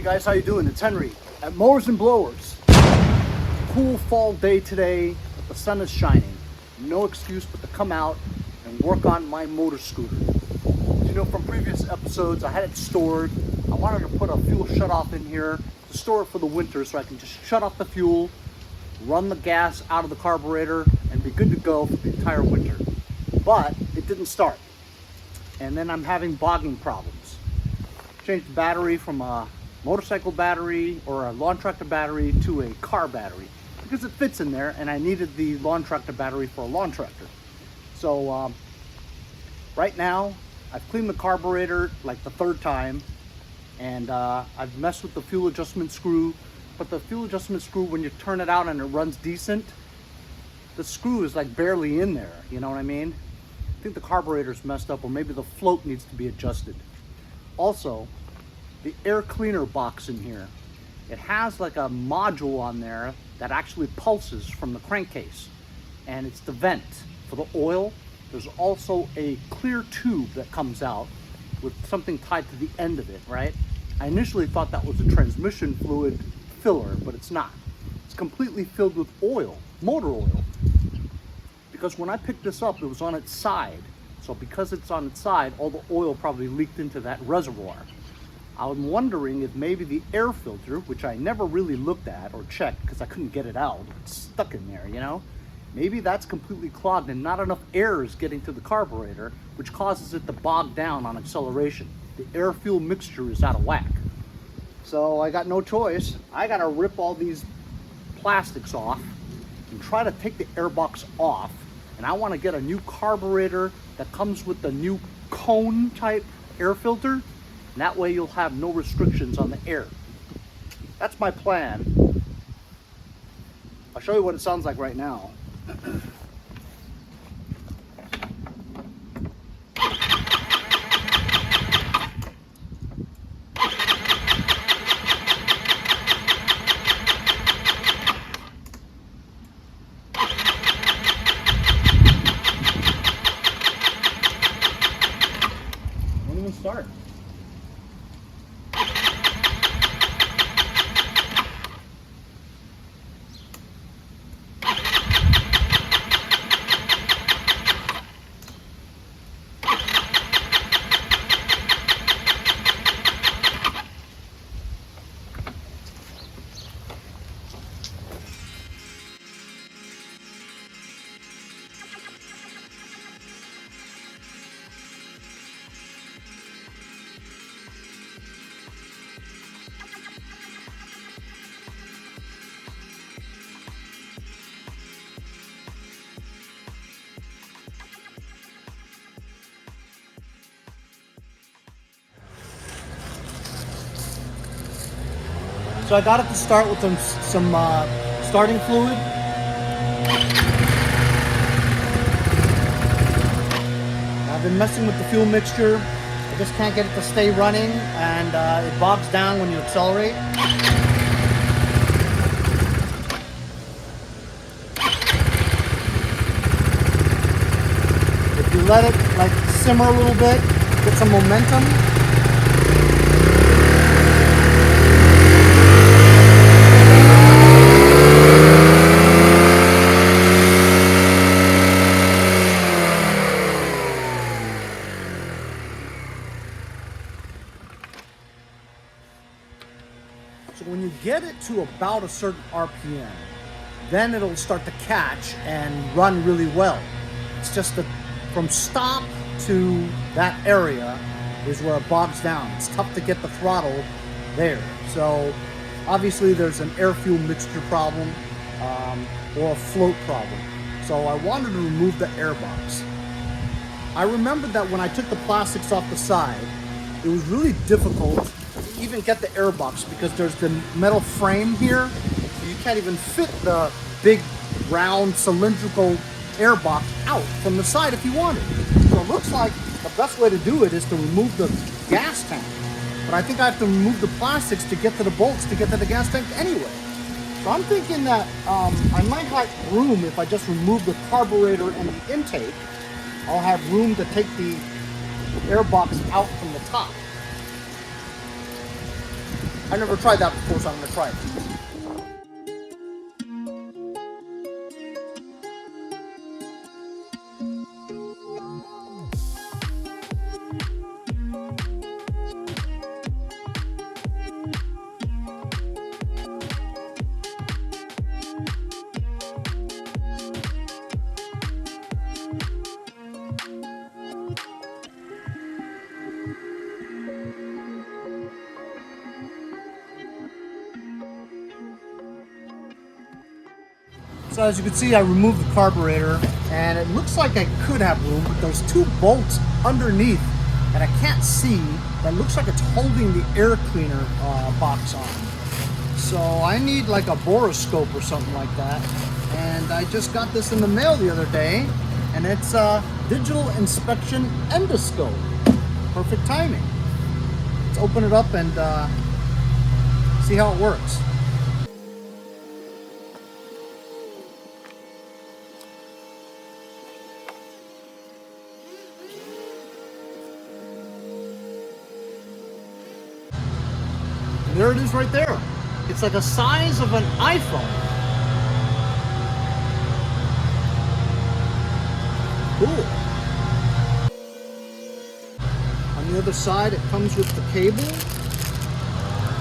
guys, how you doing? It's Henry at Mowers and Blowers. Cool fall day today. The sun is shining. No excuse but to come out and work on my motor scooter. As you know from previous episodes, I had it stored. I wanted to put a fuel shutoff in here to store it for the winter so I can just shut off the fuel, run the gas out of the carburetor, and be good to go for the entire winter. But it didn't start. And then I'm having bogging problems. Changed the battery from a motorcycle battery or a lawn tractor battery to a car battery because it fits in there, and I needed the lawn tractor battery for a lawn tractor. So right now I've cleaned the carburetor like the third time, and I've messed with the fuel adjustment screw. But the fuel adjustment screw, when you turn it out and it runs decent, the screw is like barely in there, you know what I mean? I think the carburetor's messed up, or maybe the float needs to be adjusted. Also, the air cleaner box in here, it has like a module on there that actually pulses from the crankcase, and it's the vent for the oil. There's also a clear tube that comes out with something tied to the end of it, right? I initially thought that was a transmission fluid filler, but it's not. It's completely filled with oil, motor oil. Because when I picked this up, it was on its side. So because it's on its side, all the oil probably leaked into that reservoir. I'm wondering if maybe the air filter, which I never really looked at or checked because I couldn't get it out, it's stuck in there, you know? Maybe that's completely clogged and not enough air is getting to the carburetor, which causes it to bog down on acceleration. The air-fuel mixture is out of whack. So I got no choice. I gotta rip all these plastics off and try to take the air box off. And I wanna get a new carburetor that comes with the new cone type air filter. And that way you'll have no restrictions on the air. That's my plan. I'll show you what it sounds like right now. Won't even start. So I got it to start with some starting fluid. I've been messing with the fuel mixture. I just can't get it to stay running, and it bogs down when you accelerate. If you let it like simmer a little bit, get some momentum. So when you get it to about a certain RPM, then it'll start to catch and run really well. It's just that from stop to that area is where it bogs down. It's tough to get the throttle there. So obviously there's an air-fuel mixture problem or a float problem. So I wanted to remove the air box. I remembered that when I took the plastics off the side, it was really difficult to even get the air box because there's the metal frame here. So you can't even fit the big round cylindrical air box out from the side if you wanted. So it looks like the best way to do it is to remove the gas tank. But I think I have to remove the plastics to get to the bolts to get to the gas tank anyway. So I'm thinking that I might have room if I just remove the carburetor and the intake. I'll have room to take the air box out from the top. I I never tried that before, so I'm gonna try it. So as you can see, I removed the carburetor, and it looks like I could have room, but there's two bolts underneath that I can't see that looks like it's holding the air cleaner box on. So I need like a boroscope or something like that. And I just got this in the mail the other day, and it's a digital inspection endoscope. Perfect timing. Let's open it up and see how it works. There it is right there. It's like the size of an iPhone. Cool. On the other side, it comes with the cable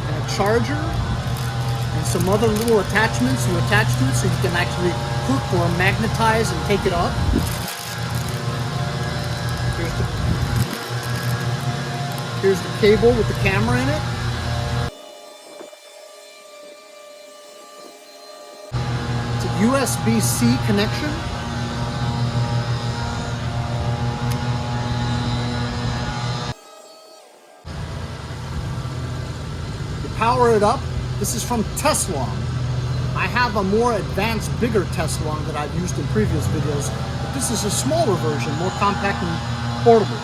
and a charger and some other little attachments you attach to it so you can actually hook or magnetize and take it up. Here's the cable with the camera in it. USB-C connection. To power it up, this is from Teslong. I have a more advanced, bigger Teslong that I've used in previous videos, but this is a smaller version, more compact and portable.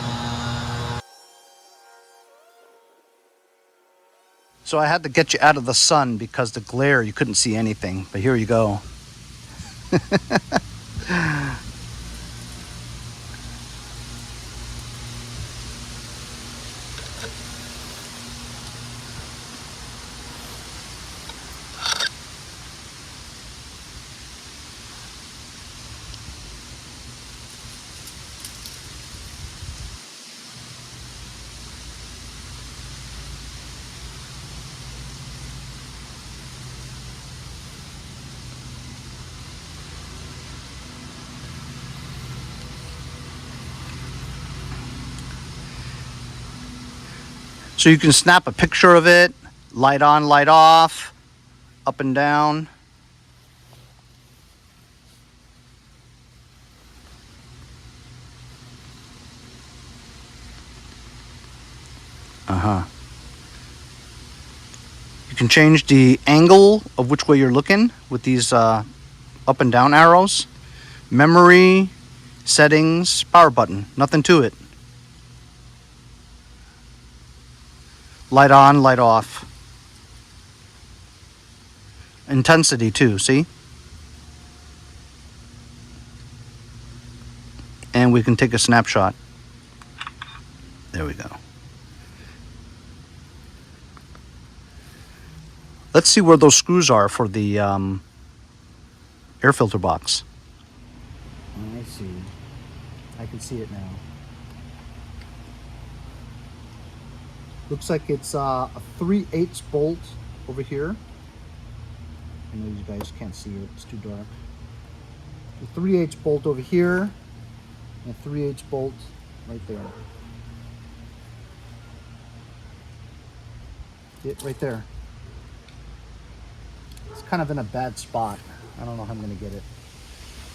So I had to get you out of the sun because the glare, you couldn't see anything, but here you go. So you can snap a picture of it, light on, light off, up and down. You can change the angle of which way you're looking with these up and down arrows. Memory, settings, power button, nothing to it. Light on, light off. Intensity too, see? And we can take a snapshot. There we go. Let's see where those screws are for the air filter box. I see. I can see it now. Looks like it's a 3/8 bolt over here. I know you guys can't see it, it's too dark. A 3/8 bolt over here, and a 3/8 bolt right there. It right there. It's kind of in a bad spot. I don't know how I'm gonna get it.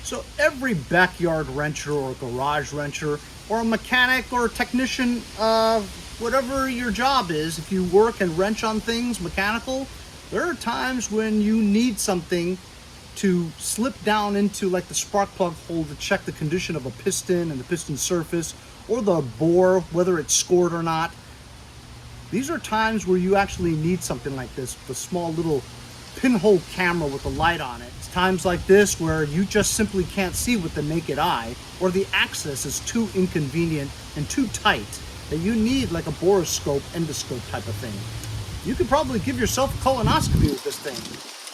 So every backyard wrencher or garage wrencher or a mechanic or a technician, whatever your job is, if you work and wrench on things mechanical, there are times when you need something to slip down into, like the spark plug hole, to check the condition of a piston and the piston surface, or the bore, whether it's scored or not. These are times where you actually need something like this, the small little pinhole camera with a light on it. It's times like this where you just simply can't see with the naked eye, or the access is too inconvenient and too tight, that you need like a boroscope, endoscope type of thing. You could probably give yourself a colonoscopy with this thing.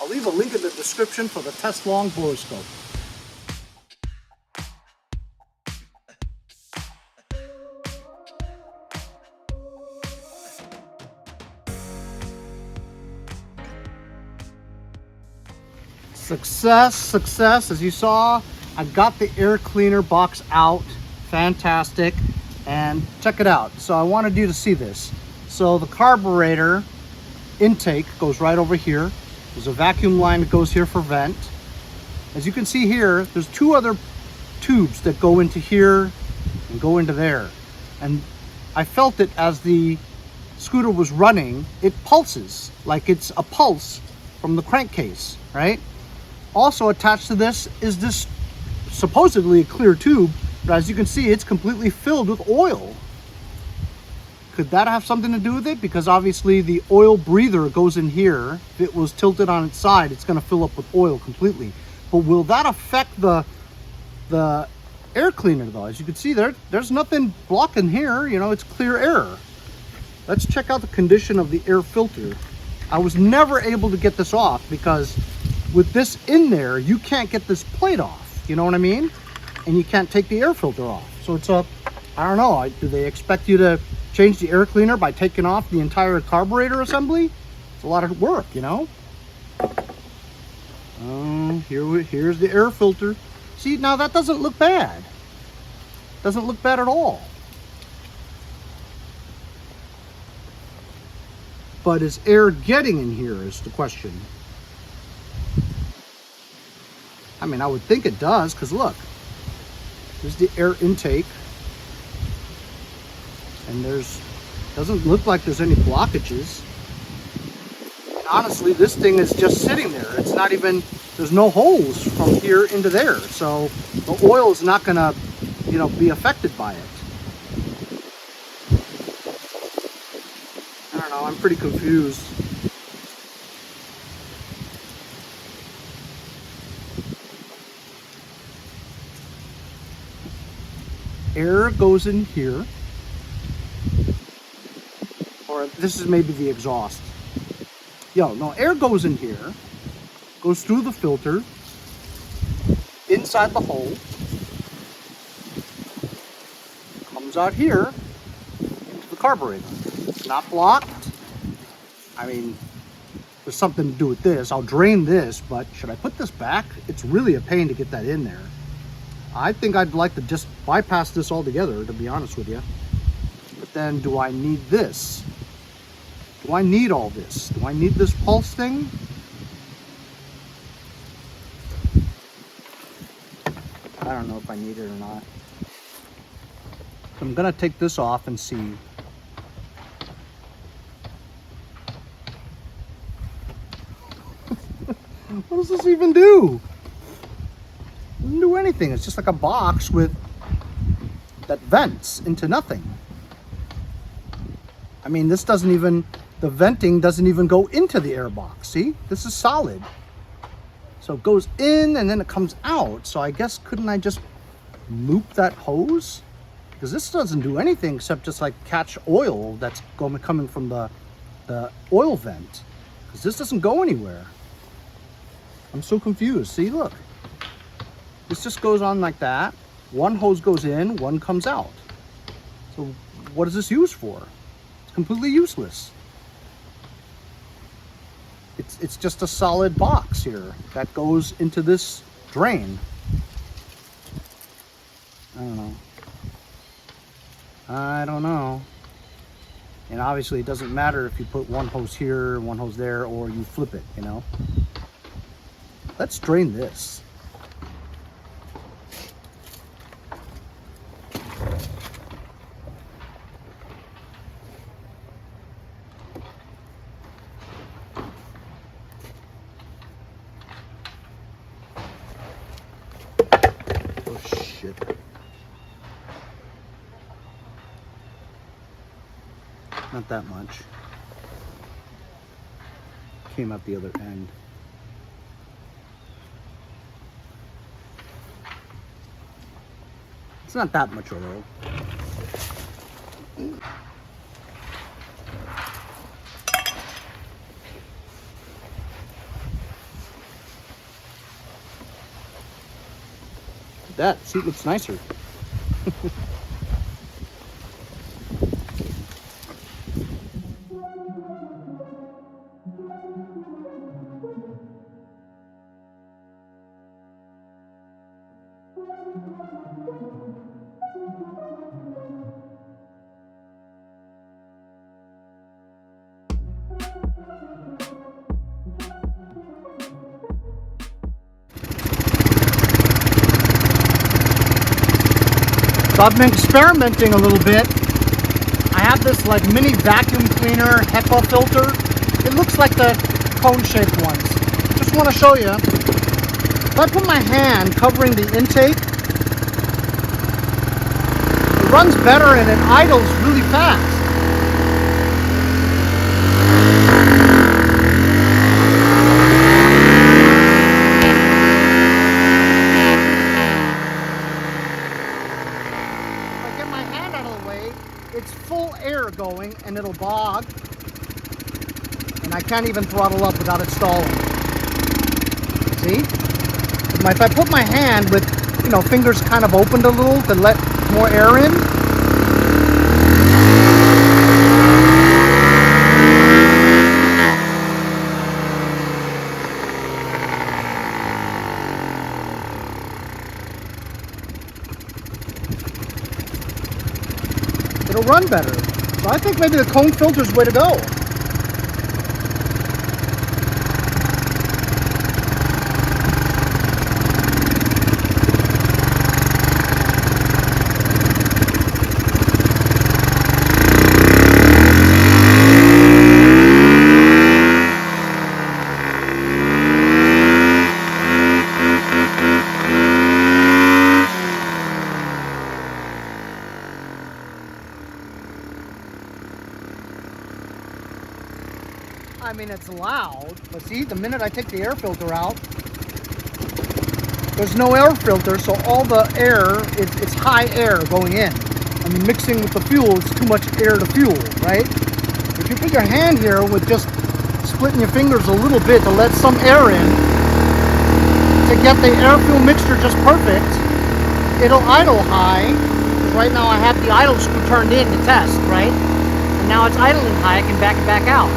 I'll leave a link in the description for the Teslong Borescope. Success, success. As you saw, I got the air cleaner box out. Fantastic. And check it out. So I wanted you to see this. So the carburetor intake goes right over here. There's a vacuum line that goes here for vent. As you can see here, there's two other tubes that go into here and go into there. And I felt it as the scooter was running, it pulses like it's a pulse from the crankcase, right? Also attached to this is this supposedly a clear tube, but as you can see, it's completely filled with oil. Could that have something to do with it? Because obviously the oil breather goes in here. If it was tilted on its side, it's going to fill up with oil completely. But will that affect the air cleaner though? As you can see there's nothing blocking here, you know, it's clear air. Let's check out the condition of the air filter. I was never able to get this off because with this in there, you can't get this plate off, you know what I mean? And you can't take the air filter off. So it's a, I don't know, do they expect you to change the air cleaner by taking off the entire carburetor assembly? It's a lot of work, you know? Here's the air filter. See, now that doesn't look bad. Doesn't look bad at all. But is air getting in here is the question. I mean, I would think it does, because look, there's the air intake. And doesn't look like there's any blockages. And honestly, this thing is just sitting there. It's not even, there's no holes from here into there. So the oil is not gonna, you know, be affected by it. I don't know, I'm pretty confused. Air goes in here. Or this is maybe the exhaust. No, air goes in here, goes through the filter, inside the hole, comes out here into the carburetor. It's not blocked. I mean, there's something to do with this. I'll drain this, but should I put this back? It's really a pain to get that in there. I think I'd like to just bypass this altogether, to be honest with you. But then, do I need this? Do I need all this? Do I need this pulse thing? I don't know if I need it or not. So I'm gonna take this off and see. What does this even do? It doesn't do anything. It's just like a box with that vents into nothing. I mean, this doesn't even, the venting doesn't even go into the air box. See, this is solid. So it goes in and then it comes out. So I guess, couldn't I just loop that hose? Because this doesn't do anything except just like catch oil that's coming from the oil vent. Because this doesn't go anywhere. I'm so confused. See, look. This just goes on like that. One hose goes in, one comes out. So what is this used for? It's completely useless. It's just a solid box here that goes into this drain. I don't know. And obviously it doesn't matter if you put one hose here, one hose there, or you flip it, you know. Let's drain this. Oh shit. Not that much. Came out the other end. It's not that much oil. at that. Seat looks nicer. So I've been experimenting a little bit. I have this like mini vacuum cleaner HIPA filter. It looks like the cone-shaped ones. Just want to show you. If I put my hand covering the intake, it runs better and it idles really fast. It's full air going and it'll bog, and I can't even throttle up without it stalling. See? If I put my hand with, fingers kind of opened a little to let more air in, it'll run better. So I think maybe the cone filter is the way to go. I mean, it's loud, but see, the minute I take the air filter out, there's no air filter, so all the air, it's high air going in. I mean, mixing with the fuel is too much air to fuel, right? If you put your hand here with just splitting your fingers a little bit to let some air in, to get the air-fuel mixture just perfect, it'll idle high. Right now I have the idle screw turned in to test, right? And now it's idling high, I can back it back out.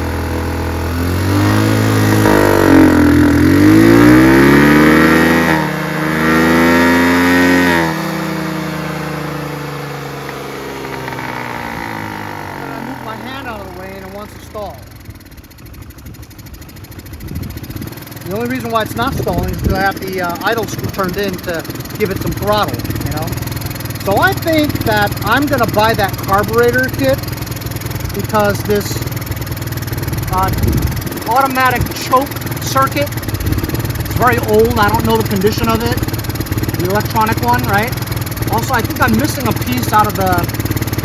The only reason why it's not stalling is because I have the idle screw turned in to give it some throttle, So I think that I'm going to buy that carburetor kit because this automatic choke circuit is very old. I don't know the condition of it, the electronic one, right? Also, I think I'm missing a piece out of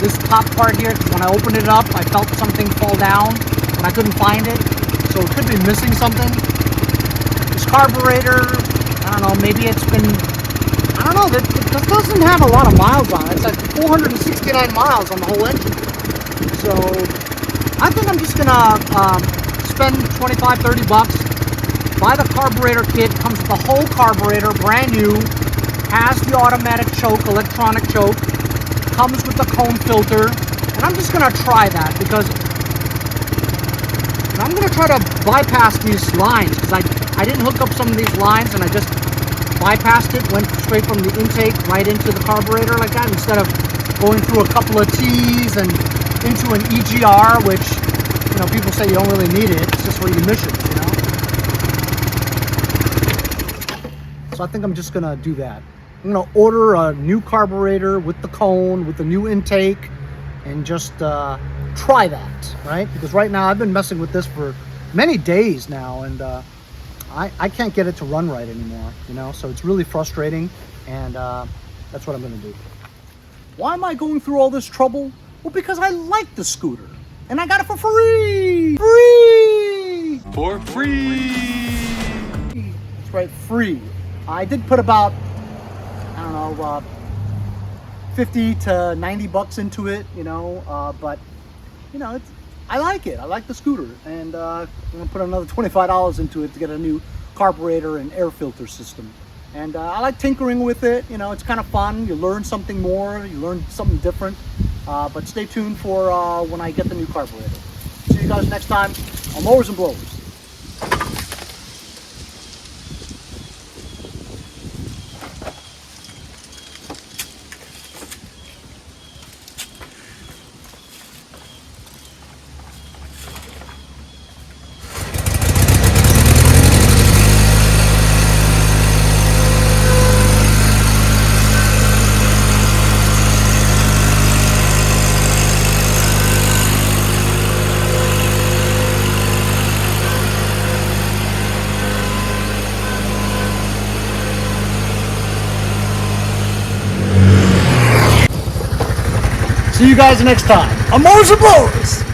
this top part here, because when I opened it up, I felt something fall down, and I couldn't find it. So it could be missing something. This carburetor, I don't know, maybe it's been, I don't know, it doesn't have a lot of miles on it. It's like 469 miles on the whole engine. So I think I'm just gonna spend 25, 30 bucks, buy the carburetor kit. Comes with the whole carburetor, brand new, has the automatic choke, electronic choke, comes with the cone filter, and I'm just gonna try that because I'm gonna try to bypass these lines, because I didn't hook up some of these lines and I just bypassed it, went straight from the intake right into the carburetor like that, instead of going through a couple of T's and into an EGR, which, people say you don't really need it. It's just for your emissions, So I think I'm just gonna do that. I'm gonna order a new carburetor with the cone, with the new intake, and just try that, right? Because right now I've been messing with this for many days now, and I can't get it to run right anymore, So it's really frustrating, and that's what I'm gonna do. Why am I going through all this trouble? Well, because I like the scooter, and I got it for free! Free! For free! That's right, free. I did put about, I don't know, 50 to 90 bucks into it, but, I like it. I like the scooter, and I'm gonna put another $25 into it to get a new carburetor and air filter system. And I like tinkering with it. You know, it's kind of fun. You learn something more. You learn something different. But stay tuned for when I get the new carburetor. See you guys next time on Mowers and Blowers. See you guys next time on Mowers and Blowers.